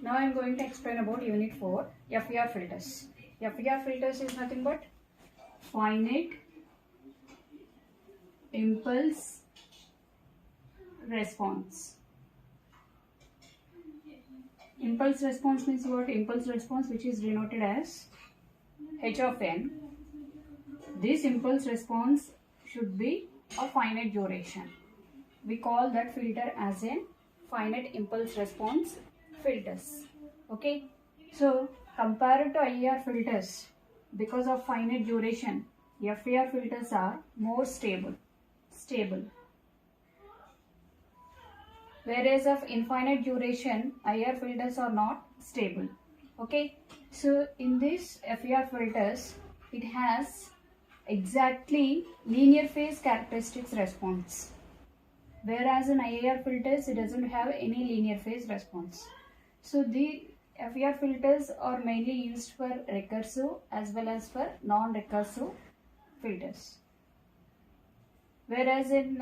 Now I am going to explain about Unit 4, FIR filters. FIR filters is nothing but finite impulse response. Impulse response means what? Impulse response, which is denoted as h of n. This impulse response should be of finite duration. We call that filter as a finite impulse response filters. Okay, so compared to IR filters, because of finite duration, FIR filters are more stable. Whereas of infinite duration, IR filters are not stable. Okay, so in this FIR filters, it has exactly linear phase characteristics response. Whereas in IR filters, it doesn't have any linear phase response. So the FIR filters are mainly used for recursive as well as for non-recursive filters. Whereas in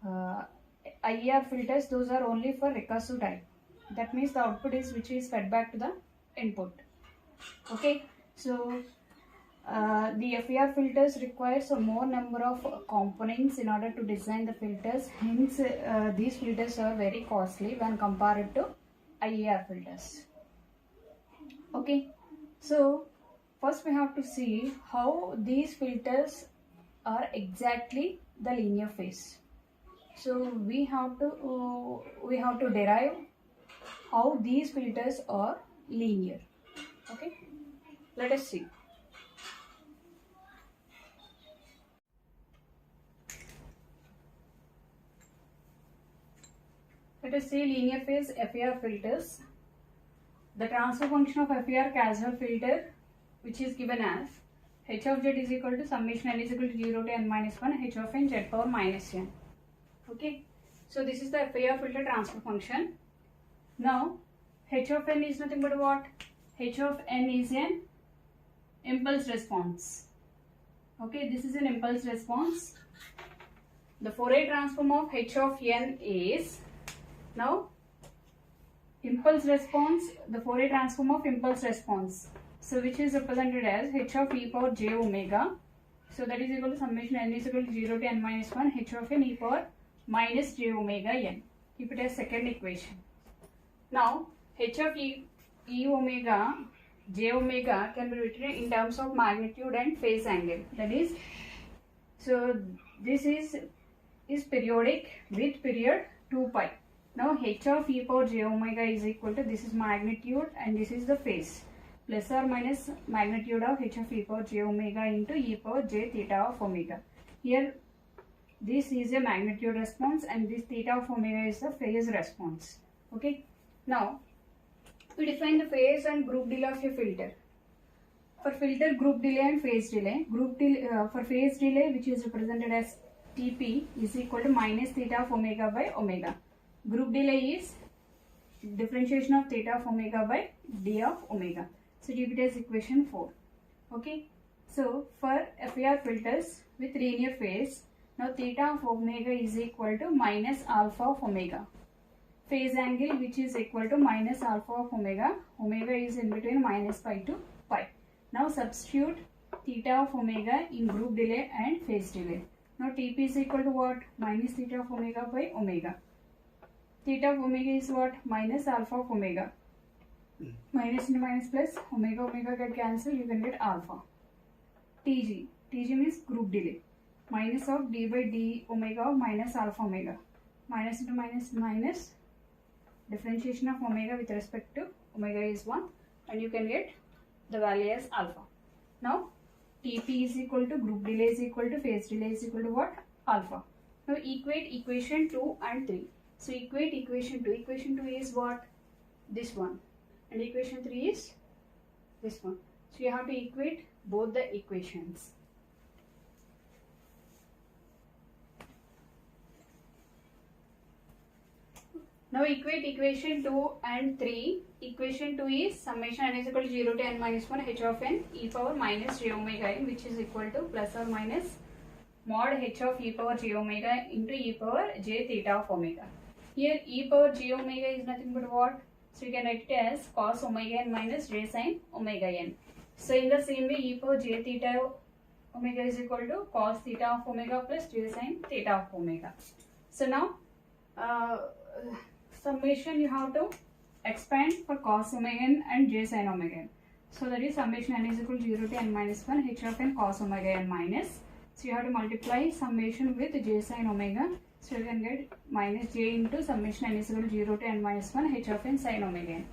IR filters, those are only for recursive type. That means the output is which is fed back to the input. Okay, so the FIR filters requires a more number of components in order to design the filters. Hence, these filters are very costly when compared to IR filters. Okay, so first we have to see how these filters are exactly the linear phase. So we have to derive how these filters are linear. Okay, let us see. Let us see linear phase FIR filters. The transfer function of FIR casual filter, which is given as h of z is equal to summation n is equal to 0 to n minus 1 h of n z power minus n. Okay, so this is the FIR filter transfer function. Now h of n is nothing but what? H of n is an impulse response. Okay, this is an impulse response. The Fourier transform of h of n is, now impulse response, the Fourier transform of impulse response, so which is represented as h of e power j omega. So that is equal to summation n is equal to 0 to n minus 1 h of n e power minus j omega n. Keep it as second equation. Now h of e omega j omega can be written in terms of magnitude and phase angle. That is, so this is periodic with period 2 pi. Now h of e power j omega is equal to, this is magnitude and this is the phase, plus or minus magnitude of h of e power j omega into e power j theta of omega. Here this is a magnitude response and this theta of omega is the phase response. Okay, now we define the phase and group delay of a filter. For filter, group delay and phase delay. For phase delay, which is represented as Tp, is equal to minus theta of omega by omega. Group delay is differentiation of theta of omega by d of omega. So keep it as equation 4. Okay, so for FIR filters with linear phase, now theta of omega is equal to minus alpha of omega. Phase angle, which is equal to minus alpha of omega. Omega is in between minus pi to pi. Now substitute theta of omega in group delay and phase delay. Now Tp is equal to what? Minus theta of omega by omega. Theta of omega is what? Minus alpha of omega. Minus into minus plus, omega get cancelled, you can get alpha. Tg means group delay. Minus of d by d omega of minus alpha omega. Minus into minus minus, differentiation of omega with respect to omega is 1 and you can get the value as alpha. Now Tp is equal to group delay is equal to phase delay is equal to what? Alpha. Now equate equation 2 and 3. So equate equation 2. Equation 2 is what? This one. And equation 3 is this one. So you have to equate both the equations. Now equate equation 2 and 3. Equation 2 is summation n is equal to 0 to n minus 1 h of n e power minus j omega n, which is equal to plus or minus mod h of e power j omega into e power j theta of omega. Here e power j omega is nothing but what? So you can write it as cos omega n minus j sin omega n. So in the same way, e power j theta omega is equal to cos theta of omega plus j sin theta of omega. So now summation you have to expand for cos omega n and j sin omega n. So that is summation n is equal to 0 to n minus 1 h of n cos omega n minus. So you have to multiply summation with j sin omega. So you can get minus j into summation n is equal to 0 to n minus 1 h of n sin omega n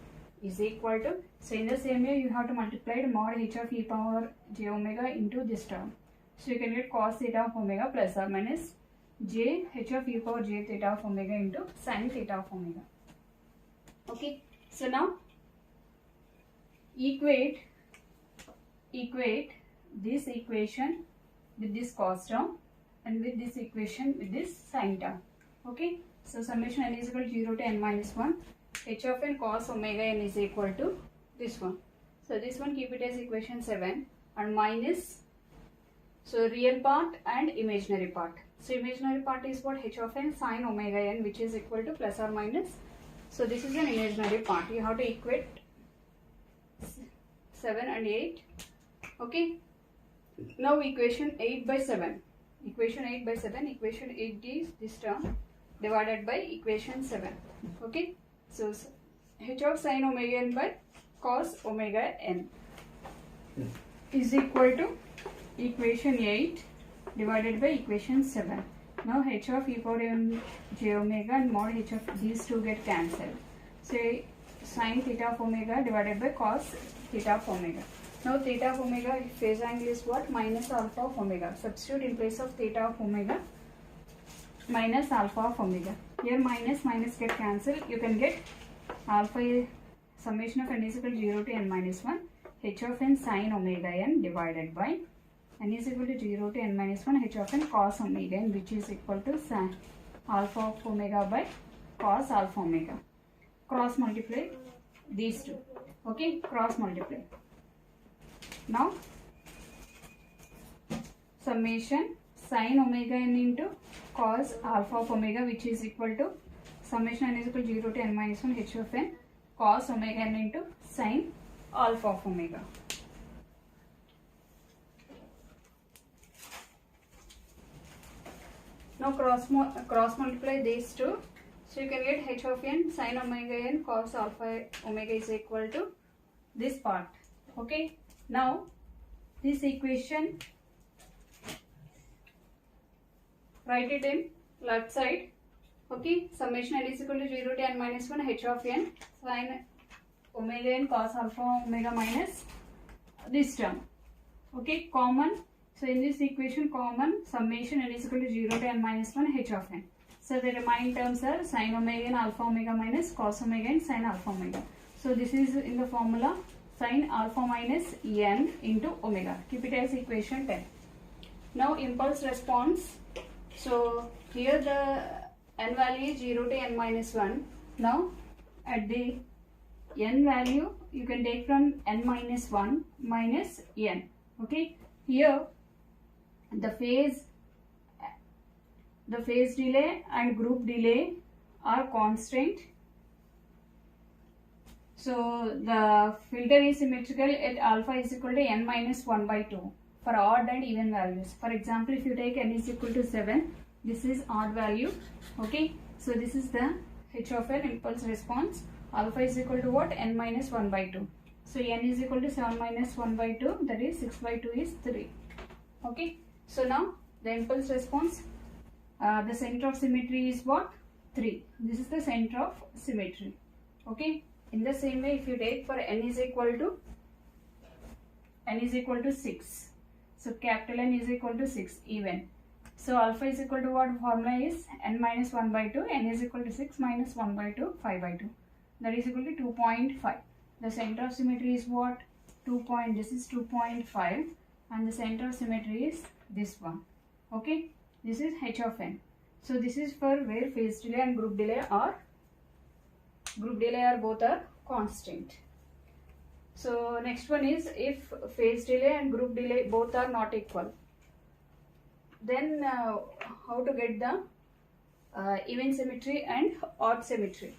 is equal to. So in the same way you have to multiply mod h of e power j omega into this term. So you can get cos theta of omega plus or minus j h of e power j theta of omega into sin theta of omega. Okay. So now equate this equation with this cos term and with this equation with this sin term. Okay. So summation n is equal to 0 to n minus 1 h of n cos omega n is equal to this one. So this one keep it as equation 7 and minus, so real part and imaginary part. So imaginary part is what? H of n sin omega n, which is equal to plus or minus. So this is an imaginary part. You have to equate 7 and 8. Okay. Now equation 8 by 7. Equation 8 by 7. Equation 8 is this term divided by equation 7. Okay. So h of sin omega n by cos omega n is equal to equation 8 divided by equation 7. Now h of e power n j omega and mod h of these two get cancelled. So sin theta of omega divided by cos theta of omega. Now theta of omega phase angle is what? Minus alpha of omega. Substitute in place of theta of omega minus alpha of omega. Here minus get cancelled. You can get alpha summation of n is equal to 0 to n minus 1 h of n sin omega n divided by n is equal to 0 to n minus 1 h of n cos omega n, which is equal to sin alpha of omega by cos alpha omega. Cross multiply these two. Okay, cross multiply. Now summation sin omega n into cos alpha of omega, which is equal to summation n is equal to 0 to n minus 1 h of n cos omega n into sin alpha of omega. Now cross multiply these two. So you can get h of n sin omega n cos alpha omega is equal to this part. Okay. Now this equation, write it in left side. Okay. Summation n is equal to 0 to n minus 1 h of n sin omega n cos alpha omega minus this term. Okay. Common. So in this equation common summation n is equal to 0 to n minus 1 h of n. So the remaining terms are sin omega n alpha omega minus cos omega n sin alpha omega. So this is in the formula sin alpha minus n into omega. Keep it as equation 10. Now impulse response. So here the n value is 0 to n minus 1. Now at the n value you can take from n minus 1 minus n. Okay. Here the phase delay and group delay are constant. So the filter is symmetrical at alpha is equal to n minus 1 by 2 for odd and even values. For example, if you take n is equal to 7, this is odd value. Okay. So this is the h of n impulse response. Alpha is equal to what? N minus 1 by 2. So n is equal to 7 minus 1 by 2, that is 6 by 2 is 3. Okay. So now the impulse response, the center of symmetry is what? 3. This is the center of symmetry. Okay. In the same way, if you take for n is equal to 6. So capital N is equal to 6 even. So alpha is equal to what? Formula is n minus 1 by 2. N is equal to 6 minus 1 by 2, 5 by 2. That is equal to 2.5. The center of symmetry is what? This is 2.5 and the center of symmetry is this one. Okay. This is h of n. So this is for where phase delay and group delay are both are constant. So next one is if phase delay and group delay both are not equal, then how to get the even symmetry and odd symmetry.